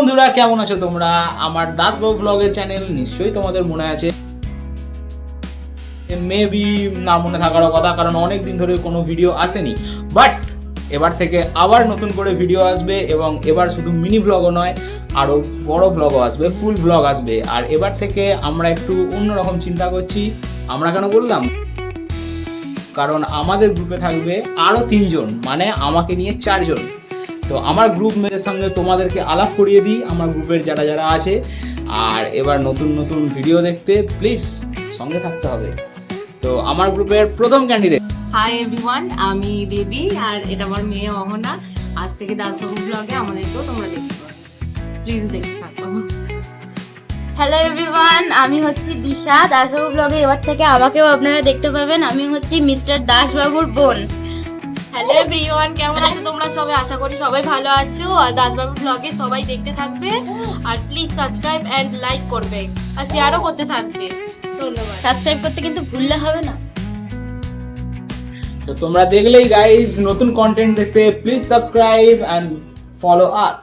বন্ধুরা, কেমন আছো তোমরা? আমার দাসবাবু ব্লগের চ্যানেল নিশ্চয়ই তোমাদের মনে আছে, মেবি না মনে থাকারও কথা, কারণ অনেক দিন ধরে কোনো ভিডিও আসেনি। বাট এবার থেকে আবার নতুন করে ভিডিও আসবে, এবং এবার শুধু মিনি ব্লগও নয়, আরও বড় ব্লগও আসবে, ফুল ব্লগ আসবে। আর এবার থেকে আমরা একটু অন্যরকম চিন্তা করছি। আমরা কেন বললাম? কারণ আমাদের গ্রুপে থাকবে আরও 3 জন, মানে আমাকে নিয়ে 4 জন। তো আমার গ্রুপ মেয়েদের সঙ্গে তোমাদেরকে আলাপ করিয়ে দিই, আমার গ্রুপের যারা যারা আছে। আর এবার নতুন নতুন ভিডিও দেখতে প্লিজ সঙ্গে থাকতে হবে। তো আমার গ্রুপের প্রথম ক্যান্ডিডেট। হাই এভরিওয়ান, আমি বেবি আর এটা আমার মেয়ে অহনা। আজ থেকে দাসবাবু ব্লগে আমাদেরকেও তোমরা দেখতে পাবে, প্লিজ দেখতে থাকো। হ্যালো এভরিওয়ান, আমি হচ্ছি দিশা। দাসবাবু ব্লগে এবার থেকে আমাকেও আপনারা দেখতে পাবেন। আমি হচ্ছি মিস্টার দাসবাবুর বোন। হ্যালো এভরিওয়ান, কেমন আছো তোমরা সবাই? আশা করি সবাই ভালো আছো। আর দাসবাবু ব্লগে সবাই দেখতে থাকবে, আর প্লিজ সাবস্ক্রাইব এন্ড লাইক করবে, আর শেয়ারও করতে থাকবে। ধন্যবাদ। সাবস্ক্রাইব করতে কিন্তু ভুললে হবে না। তো তোমরা দেখলেই গাইজ, নতুন কন্টেন্ট দেখতে please subscribe and follow us.